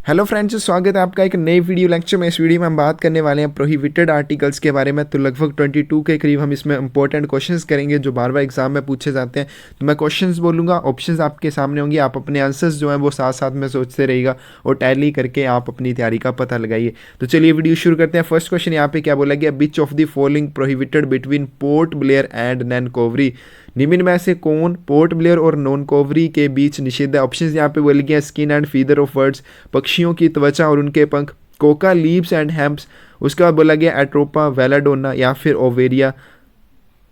Hello friends, स्वागत है आपका एक नई वीडियो लेक्चर में। इस वीडियो में हम बात करने वाले हैं प्रोहिबिटेड आर्टिकल्स के बारे में। तो लगभग 22 के करीब हम इसमें इंपॉर्टेंट क्वेश्चंस करेंगे जो बार बार एग्जाम में पूछे जाते हैं। तो मैं क्वेश्चंस बोलूँगा, ऑप्शंस आपके सामने होंगे, आप अपने आंसर्स जो हैं वो साथ साथ में सोचते रहिएगा और टैली करके आप अपनी तैयारी का पता लगाइए। तो चलिए वीडियो शुरू करते हैं। फर्स्ट क्वेश्चन यहाँ पे क्या बोला गया, which of the following prohibited between Port Blair and Nancowry. निम्न में से कौन पोर्ट ब्लेयर और नॉनकोवरी के बीच निषिद्ध है। ऑप्शन यहाँ पे बोले गया, skin and feather of birds, पक्षियों की त्वचा और उनके पंख, कोका लीव्स एंड हैम्प्स, उसका बोला गया एट्रोपा वेलाडोना या फिर ओवेरिया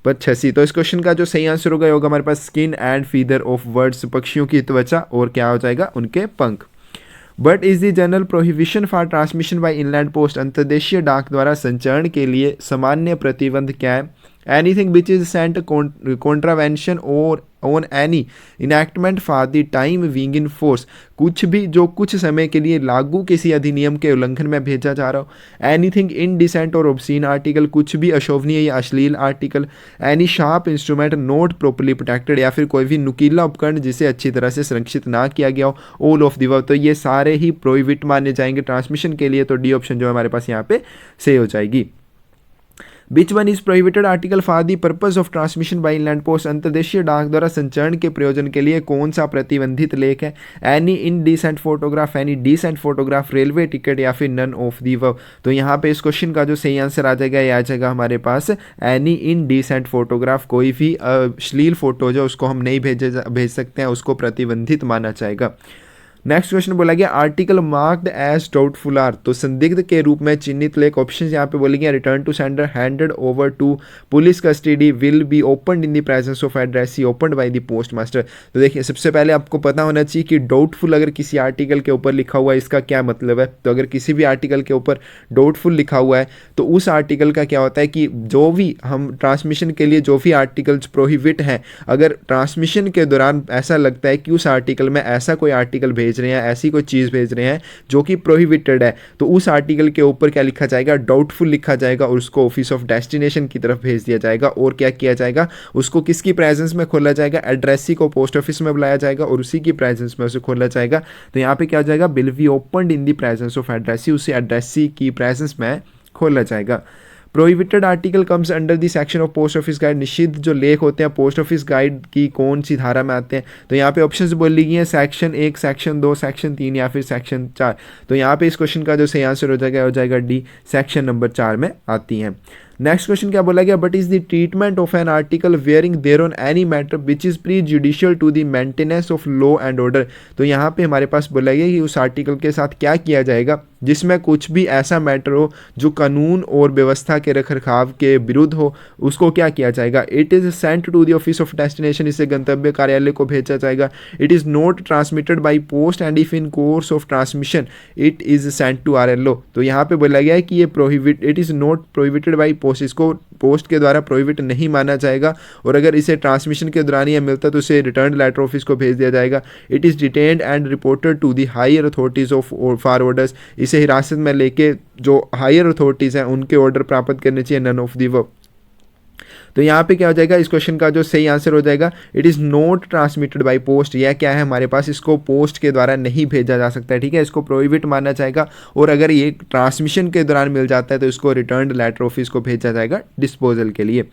पच्छसी। तो इस क्वेश्चन का जो सही आंसर होगा हमारे पास skin and feather of birds, पक्षियों की त्वचा और क्या हो जाएगा, उनके पंख। But is the general prohibition for transmission by inland post, अंतर्देशीय डाक द्वारा संचरण के लिए सामान्य प्रतिबंध क्या है। Anything which is sent contravention or on any enactment for the time being in force, कुछ भी जो कुछ समय के लिए लागू किसी अधिनियम के उल्लंघन में भेजा जा रहा हो। एनीथिंग इनडिसेंट और ऑब्सीन आर्टिकल, कुछ भी अशोभनीय या अश्लील article. Any sharp instrument not properly protected, या फिर कोई भी नुकीला उपकरण जिसे अच्छी तरह से संरक्षित ना किया गया हो। ऑल ऑफ द अबव, तो ये सारे ही प्रोहिबिट माने जाएंगे ट्रांसमिशन के लिए। तो डी ऑप्शन जो हमारे पास यहाँ पे सही हो जाएगी। Which one is prohibited article for the purpose of transmission by inland post, अंतर्देशीय डाक द्वारा संचरण के प्रयोजन के लिए कौन सा प्रतिबंधित लेख है। Any indecent photograph, any decent photograph, railway ticket या फिर नन ऑफ दी अबव। तो यहाँ पे इस क्वेश्चन का जो सही आंसर आ जाएगा, ये आ जाएगा हमारे पास एनी इनडिसेंट फोटोग्राफ। कोई भी अश्लील फोटो जो उसको हम नहीं भेज सकते हैं, उसको प्रतिबंधित माना जाएगा। नेक्स्ट क्वेश्चन बोला गया, article marked as doubtful are, तो संदिग्ध के रूप में चिन्हित लेख। ऑप्शन यहाँ पे बोले गया, return to sender, handed over to police custody, will be opened in the presence of addressee, opened by the post master. तो देखिए, सबसे पहले आपको पता होना चाहिए कि डाउटफुल अगर किसी आर्टिकल के ऊपर लिखा हुआ है, इसका क्या मतलब है। तो अगर किसी भी आर्टिकल के ऊपर डाउटफुल लिखा हुआ है तो उस आर्टिकल का क्या होता है कि जो भी हम ट्रांसमिशन के लिए जो भी आर्टिकल्स प्रोहिबिट हैं, अगर ट्रांसमिशन के दौरान ऐसा लगता है कि उस आर्टिकल में ऐसा कोई आर्टिकल भेज रहे हैं, ऐसी कोई चीज़ भेज रहे हैं जो कि प्रोहिबिटेड है, तो उस आर्टिकल के ऊपर क्या लिखा जाएगा, डाउटफुल लिखा जाएगा और उसको ऑफिस ऑफ डेस्टिनेशन की तरफ भेज दिया जाएगा। और क्या किया जाएगा, उसको किसकी प्रेजेंस में खोला जाएगा, एड्रेसी को पोस्ट ऑफिस में बुलाया जाएगा और उसी की प्रेजेंस में उसे खोला जाएगा। तो यहाँ पे क्या हो जाएगा, will be opened in the presence of addressee, उसे एड्रेसी की प्रेजेंस में खोला जाएगा। Prohibited article comes under the section of post office guide, निषिद्ध जो लेख होते हैं पोस्ट ऑफिस गाइड की कौन सी धारा में आते हैं। तो यहाँ पे ऑप्शंस बोल ली गई हैं, सेक्शन 1, सेक्शन 2, सेक्शन 3 या फिर सेक्शन 4। तो यहाँ पे इस क्वेश्चन का जो सही आंसर हो जाएगा डी, सेक्शन नंबर 4 में आती हैं। नेक्स्ट क्वेश्चन क्या बोला गया, but is the treatment of an article bearing there on any matter which is prejudicial to the maintenance of law and order. तो यहाँ पे हमारे पास बोला गया कि उस आर्टिकल के साथ क्या किया जाएगा जिसमें कुछ भी ऐसा मैटर हो जो कानून और व्यवस्था के रखरखाव के विरुद्ध हो, उसको क्या किया जाएगा। It is sent to the office of destination, इसे गंतव्य कार्यालय को भेजा जाएगा। It is not transmitted by post and if in course of transmission it is sent to RLO। तो यहाँ पे बोला गया है कि ये prohibit, it is not prohibited by post, इसको पोस्ट के द्वारा प्रोहिबिट नहीं माना जाएगा। और अगर इसे ट्रांसमिशन के दौरान यह मिलता तो उसे रिटर्न लेटर ऑफिस को भेज दिया जाएगा। It is detained and reported to the higher authorities of for orders, इसे हिरासत में लेके जो हायर अथॉरिटीज़ हैं उनके ऑर्डर प्राप्त करने चाहिए, नन ऑफ दी वो। तो यहाँ पे क्या हो जाएगा, इस क्वेश्चन का जो सही आंसर हो जाएगा, it is not transmitted by post. यह क्या है हमारे पास, इसको पोस्ट के द्वारा नहीं भेजा जा सकता है, ठीक है, इसको प्रोहिबिट माना जाएगा। और अगर ये ट्रांसमिशन के दौरान मिल जाता है तो इसको रिटर्न लेटर ऑफिस को भेजा जाएगा डिस्पोजल के लिए।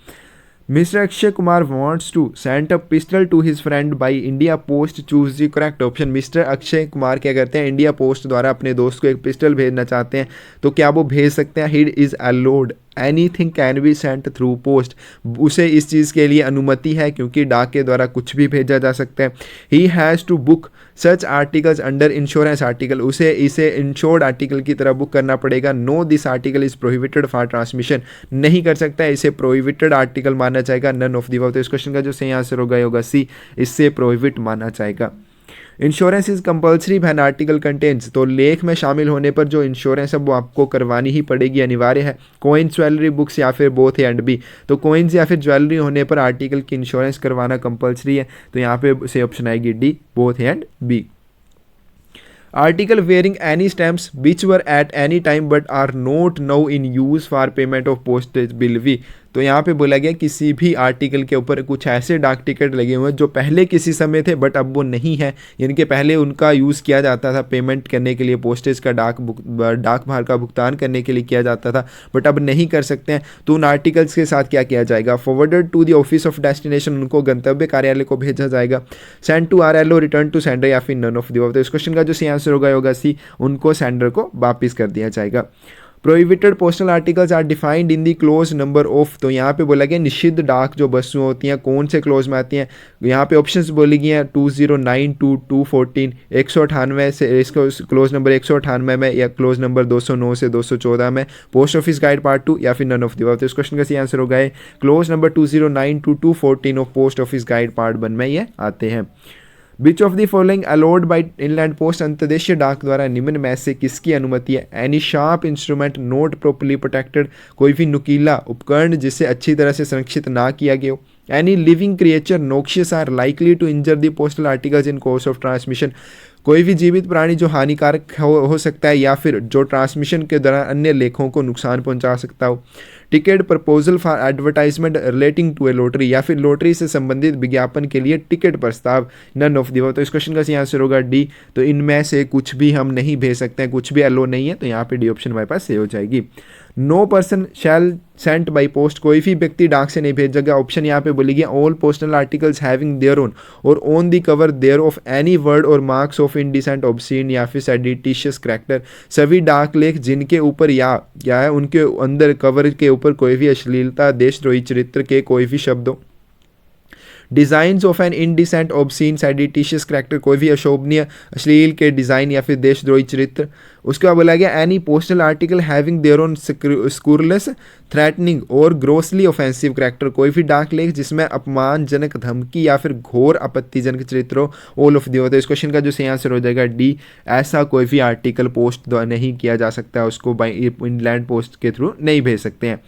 Mister Akshay Kumar wants to send a pistol to his friend by India post, choose the correct option. Mister Akshay Kumar क्या करते हैं, इंडिया पोस्ट द्वारा अपने दोस्त को एक पिस्टल भेजना चाहते हैं, तो क्या वो भेज सकते हैं। He is allowed, anything can be sent through post, उसे इस चीज़ के लिए अनुमति है क्योंकि डाक के द्वारा कुछ भी भेजा जा सकता है। He has to book such articles under insurance article, उसे इसे इंश्योर्ड आर्टिकल की तरह बुक करना पड़ेगा। No this article is prohibited for transmission, नहीं कर सकता है, इसे प्रोहिबिटेड आर्टिकल माना जाएगा, नन ऑफ दी अबव। तो इस क्वेश्चन का जो सही आंसर होगा सी, इससे प्रोहिबिट माना जाएगा। Insurance is compulsory when article contains, तो लेख में शामिल होने पर जो इंश्योरेंस है वो आपको करवानी ही पड़ेगी, अनिवार्य है। कोइंस, ज्वेलरी, बुक्स या फिर बोथ एंड बी, तो कोइंस या फिर ज्वेलरी होने पर आर्टिकल की इंश्योरेंस करवाना कंपल्सरी है। तो यहाँ पे से ऑप्शन आएगी D, both and B. Article bearing any stamps which were at any time but are not now in use for payment of postage will be, तो यहाँ पे बोला गया किसी भी आर्टिकल के ऊपर कुछ ऐसे डाक टिकट लगे हुए हैं जो पहले किसी समय थे बट अब वो नहीं है, यानी कि पहले उनका यूज़ किया जाता था पेमेंट करने के लिए, पोस्टेज का डाक भार का भुगतान करने के लिए किया जाता था, बट अब नहीं कर सकते हैं। तो उन आर्टिकल्स के साथ क्या किया जाएगा, forwarded to the office of destination, उनको गंतव्य कार्यालय को भेजा जाएगा। Send to RLO, return to sender, या फिर नन ऑफ द अबव। तो इस क्वेश्चन का जो सी आंसर होगा सी, उनको सेंडर को वापिस कर दिया जाएगा। Prohibited postal articles are defined in the clause number of, तो यहाँ पे बोला गया निषिद्ध डाक जो वस्तुएं होती हैं कौन से क्लोज में आती हैं। यहाँ पे ऑप्शंस बोली गई हैं 2009 to 214, 198 से, इसको क्लोज नंबर 198 में, या क्लोज नंबर 209 से 214 में, पोस्ट ऑफिस गाइड पार्ट 2, या फिर नन ऑफ द अबव। तो इस क्वेश्चन का सही आंसर होगा close number 209 to 214 of post office guide part 1 में ये आते हैं। विच of the following allowed by inland post, अंतर्देशीय डाक द्वारा निम्न में से किसकी अनुमति है। Any sharp instrument not properly protected, कोई भी नुकीला उपकरण जिसे अच्छी तरह से संरक्षित ना किया गया हो। Any living creature noxious or likely to injure the postal articles in course of transmission, कोई भी जीवित प्राणी जो हानिकारक हो सकता है या फिर जो ट्रांसमिशन के दौरान अन्य लेखों को नुकसान पहुंचा सकता हो। Ticket proposal for advertisement relating to a lottery, या फिर लॉटरी से संबंधित विज्ञापन के लिए टिकट प्रस्ताव, नन ऑफ द अबव। तो इस क्वेश्चन का सही आंसर होगा डी। तो इनमें से कुछ भी हम नहीं भेज सकते हैं, कुछ भी अलो नहीं है, तो यहाँ पे डी ऑप्शन हमारे पास सही हो जाएगी। No person shall sent by post, कोई भी व्यक्ति डाक से नहीं भेजेगा। ऑप्शन यहाँ पे बोली गई all postal articles having their own or on the cover thereof any word or marks of indecent obscene या फिर सेडिटिशियस करैक्टर, सभी डाक लेख जिनके ऊपर या क्या है उनके अंदर कवर के ऊपर कोई भी अश्लीलता, देशद्रोही चरित्र के कोई भी शब्दों, designs of an indecent obscene seditious character, कोई भी अशोभनीय अश्लील के डिज़ाइन या फिर देशद्रोही चरित्र। उसके बाद बोला गया any postal article having their own scurrilous threatening or grossly offensive character, कोई भी डाक लेख जिसमें अपमानजनक धमकी या फिर घोर आपत्तिजनक चरित्र हो, ऑल ऑफ दी। तो इस क्वेश्चन का जो सही आंसर हो जाएगा डी, ऐसा कोई भी आर्टिकल पोस्ट द्वारा नहीं किया जा सकता, उसको बाई इनलैंड पोस्ट के थ्रू नहीं भेज सकते हैं।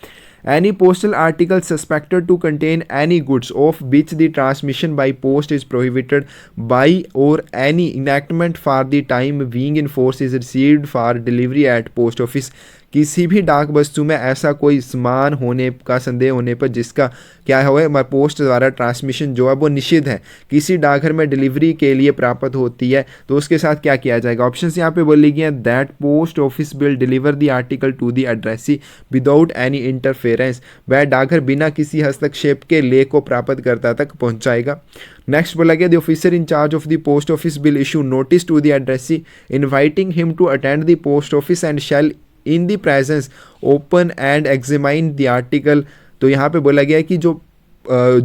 Any postal article suspected to contain any goods of which the transmission by post is prohibited by or any enactment for the time being in force is received for delivery at post office, किसी भी डाक वस्तु में ऐसा कोई सामान होने का संदेह होने पर जिसका क्या है पोस्ट द्वारा ट्रांसमिशन जो है वो निषिद्ध है, किसी डाकघर में डिलीवरी के लिए प्राप्त होती है, तो उसके साथ क्या किया जाएगा। ऑप्शंस यहाँ पे बोली गई हैं that post office will deliver the article to the addressee without any interference, वह डाकघर बिना किसी हस्तक्षेप के लेख को प्राप्तकर्ता तक पहुँचाएगा। नेक्स्ट बोला गया the officer in charge of the post office will issue notice to the addressee inviting him to attend the post office and shall in the presence open and examine the article. तो यहाँ पे बोला गया है कि जो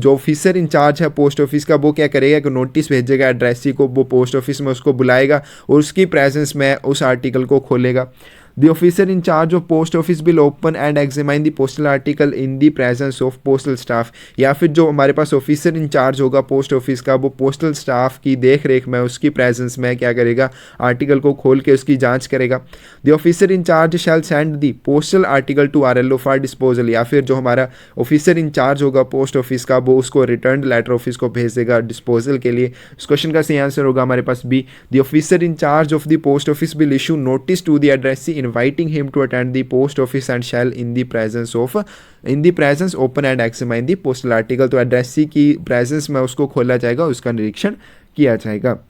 officer in charge है post office का वो क्या करेगा कि नोटिस भेजेगा एड्रेसी को, वो पोस्ट ऑफिस में उसको बुलाएगा और उसकी प्रेजेंस में उस आर्टिकल को खोलेगा। The officer in charge of post office will open and examine the postal article in the presence of postal staff, या फिर जो हमारे पास ऑफिसर इंचार्ज होगा पोस्ट ऑफिस का वो पोस्टल स्टाफ की देख रेख में उसकी प्रेजेंस में क्या करेगा, आर्टिकल को खोल के उसकी जांच करेगा। The officer in charge shall send the postal article to RLO for disposal, या फिर जो हमारा ऑफिसर इंचार्ज होगा पोस्ट ऑफिस का वो उसको रिटर्न लेटर ऑफिस को भेज देगा डिस्पोजल के लिए। इस क्वेश्चन का सही आंसर होगा हमारे पास B, the officer incharge of the post office will issue notice to the addressee inviting him to attend the post office and shall in the presence open and examine the postal article। तो addressee की presence में उसको खोला जाएगा, उसका निरीक्षण किया जाएगा।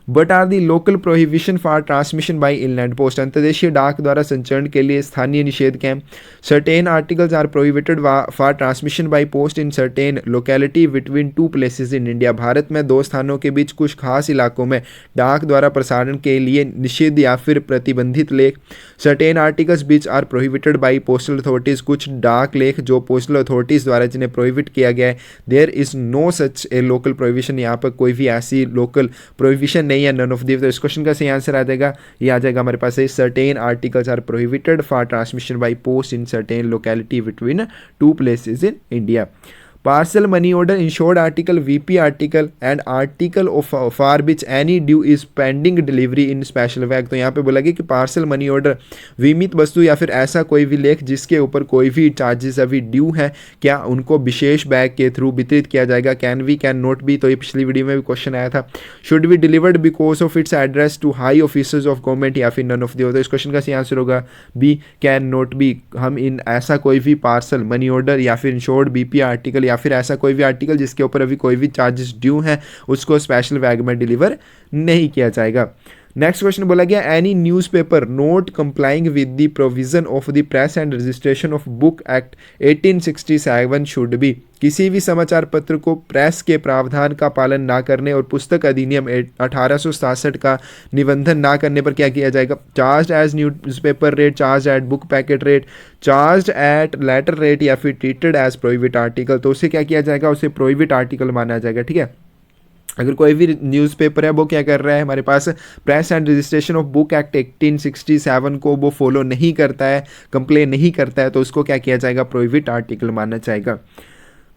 But are the local prohibition for transmission by inland post, अंतर्देशीय डाक द्वारा संचरण के लिए स्थानीय निषेध क्या है। Certain articles are prohibited for transmission by post in certain locality between two places in India, Bharat में दो स्थानों के बीच कुछ खास इलाकों में डाक द्वारा प्रसारण के लिए निषेध या फिर प्रतिबंधित लेख। Certain articles which are prohibited by postal authorities, कुछ डाक लेख जो पोस्टल अथॉरिटीज़ द्वारा जिन्हें प्रोहिबिट किया गया है। There is no such a local prohibition, यहाँ पर कोई भी ऐसी लोकल प्रोहिबिशन नहीं है, नन ऑफ दी। तो इस क्वेश्चन का सही आंसर आ जाएगा, ये आ जाएगा हमारे पास है certain articles are prohibited for transmission by post in certain locality between two places in India. Parcel money order, insured article, VP article and article for which any due is pending delivery in special bag. तो यहाँ पे बोला गया कि parcel money order, बीमित वस्तु या फिर ऐसा कोई भी लेख जिसके ऊपर कोई भी चार्जेस अभी ड्यू है, क्या उनको विशेष बैग के थ्रू वितरित किया जाएगा। Can we, can not be, तो ये पिछली वीडियो में भी क्वेश्चन आया था। Should be delivered because of its address to high officers of government, या फिर नन ऑफ दी। तो इस क्वेश्चन का सही आंसर होगा बी, कैन नॉट बी। हम इन ऐसा कोई भी पार्सल मनी ऑर्डर या फिर इंश्योर्ड बीपी आर्टिकल या फिर ऐसा कोई भी आर्टिकल जिसके ऊपर अभी कोई भी चार्जेस ड्यू हैं उसको स्पेशल बैग में डिलीवर नहीं किया जाएगा। नेक्स्ट क्वेश्चन बोला गया any newspaper note complying with the provision of the press and registration of book act 1867 should be. किसी भी समाचार पत्र को प्रेस के प्रावधान का पालन ना करने और पुस्तक अधिनियम 1867 का निबंधन ना करने पर क्या किया जाएगा। Charge as newspaper rate, charge at book packet rate, charge at letter rate या फिर ट्रीटेड एज प्रोहिबिट आर्टिकल। तो उसे क्या किया जाएगा, उसे प्रोहिबिट आर्टिकल माना जाएगा। ठीक है, अगर कोई भी न्यूज़पेपर है वो क्या कर रहा है, हमारे पास press and registration of book act 1867 को वो फॉलो नहीं करता है, कंप्लेन नहीं करता है, तो उसको क्या किया जाएगा, प्रोहिबिट आर्टिकल माना जाएगा।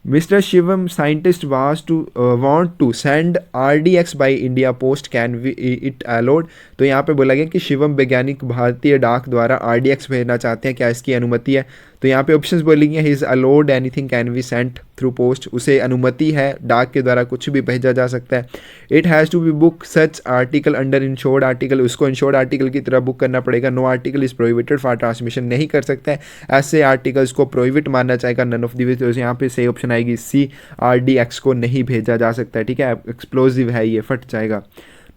Mister Shivam scientist want to send RDX by India post, can we it allowed. तो यहाँ पे बोला गया कि शिवम वैज्ञानिक भारतीय डाक द्वारा RDX भेजना चाहते हैं, क्या इसकी अनुमति है। तो यहाँ पे ऑप्शंस बोलेंगे he is allowed anything can be sent through post, उसे अनुमति है, डाक के द्वारा कुछ भी भेजा जा सकता है। It has to be book such article under insured article, उसको इंश्योर्ड आर्टिकल की तरह बुक करना पड़ेगा। No article is prohibited for transmission, नहीं कर सकता है, ऐसे आर्टिकल्स को प्रोहिबिट माना जाएगा। नन ऑफ दी, तो यहाँ पे सही ऑप्शन आएगी सी, RDX को नहीं भेजा जा सकता है। ठीक है, एक्सप्लोजिव है, ये फट जाएगा।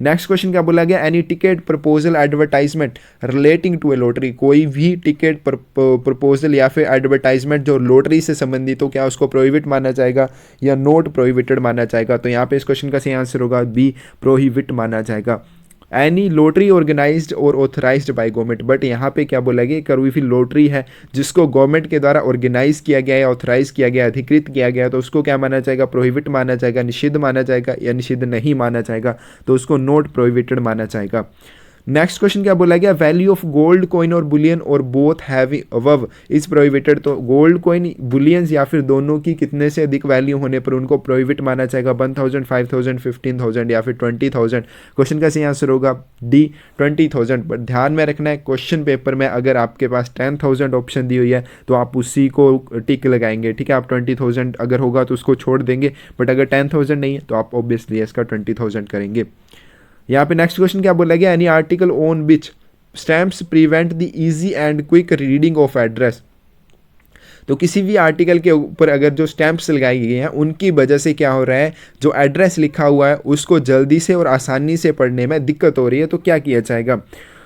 नेक्स्ट क्वेश्चन क्या बोला गया, any ticket proposal advertisement relating to a lottery, कोई भी टिकट प्रपोजल या फिर एडवर्टाइजमेंट जो लॉटरी से संबंधित हो, क्या उसको प्रोहिबिट माना जाएगा या नॉट प्रोहिबिटेड माना जाएगा। तो यहाँ पे इस क्वेश्चन का सही आंसर होगा बी, प्रोहिबिट माना जाएगा। एनी लॉटरी ऑर्गेनाइज्ड और ऑथराइज्ड बाय गवर्नमेंट, बट यहाँ पे क्या बोला गया, कोई भी लॉटरी है जिसको गवर्नमेंट के द्वारा ऑर्गेनाइज किया गया है, ऑथराइज किया गया, अधिकृत किया गया, तो उसको क्या माना जाएगा, प्रोहिबिट माना जाएगा, निषिद्ध माना जाएगा या निषिद्ध नहीं माना जाएगा, तो उसको नॉट प्रोहिबिटेड माना जाएगा। नेक्स्ट क्वेश्चन क्या बोला गया, वैल्यू ऑफ गोल्ड कॉइन और बुलियन और both having above is prohibited. तो गोल्ड कॉइन, बुलियंस या फिर दोनों की कितने से अधिक वैल्यू होने पर उनको प्रोहिबिट माना जाएगा, 1000, 5000, 15000 या फिर 20000। क्वेश्चन का सही आंसर होगा डी, 20000। बट ध्यान में रखना है, क्वेश्चन पेपर में अगर आपके पास 10000 ऑप्शन दी हुई है तो आप उसी को टिक लगाएंगे। ठीक है, आप 20000 अगर होगा तो उसको छोड़ देंगे, बट अगर 10000 नहीं है तो आप ऑब्वियसली इसका 20000 करेंगे। यहाँ पे नेक्स्ट क्वेश्चन क्या बोला गया, any article on which stamps prevent the easy and quick reading of address. तो किसी भी आर्टिकल के ऊपर अगर जो स्टैम्प्स लगाई गई हैं उनकी वजह से क्या हो रहा है, जो एड्रेस लिखा हुआ है उसको जल्दी से और आसानी से पढ़ने में दिक्कत हो रही है, तो क्या किया जाएगा।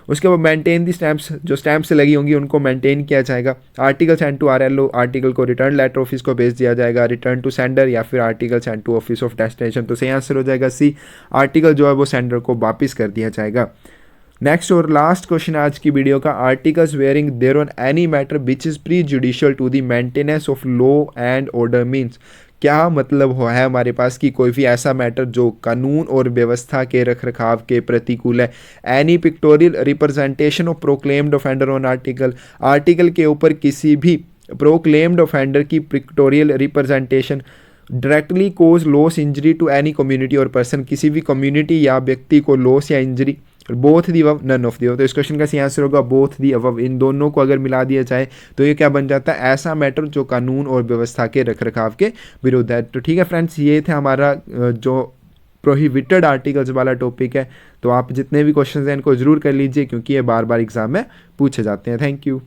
उसके बाद मेंटेन दी स्टैम्प्स, जो स्टैम्प्स लगी होंगी उनको मेंटेन किया जाएगा। Article send to RLO, article को रिटर्न लेटर ऑफिस को भेज दिया जाएगा, रिटर्न टू सेंडर या फिर article send to office of destination. तो सही आंसर हो जाएगा सी, आर्टिकल जो है वो सेंडर को वापस कर दिया जाएगा। नेक्स्ट और लास्ट क्वेश्चन आज की वीडियो का, articles bearing there on any matter which is prejudicial to the maintenance of law and order means, क्या मतलब हो है हमारे पास कि कोई भी ऐसा मैटर जो कानून और व्यवस्था के रखरखाव के प्रतिकूल है। Any pictorial representation of proclaimed offender on article, article के ऊपर किसी भी प्रोक्लेम्ड ऑफेंडर की pictorial representation directly cause loss injury to any community और पर्सन, किसी भी कम्युनिटी या व्यक्ति को लॉस या injury, both the above, none of the above. तो इस क्वेश्चन का सही आंसर होगा बोथ दी अबव। इन दोनों को अगर मिला दिया जाए तो ये क्या बन जाता है, ऐसा मैटर जो कानून और व्यवस्था के रखरखाव के विरुद्ध है। तो ठीक है फ्रेंड्स, ये थे हमारा जो प्रोहिबिटेड आर्टिकल्स वाला टॉपिक है। तो आप जितने भी क्वेश्चंस हैं इनको जरूर कर लीजिए क्योंकि ये बार बार एग्जाम में पूछे जाते हैं। Thank you.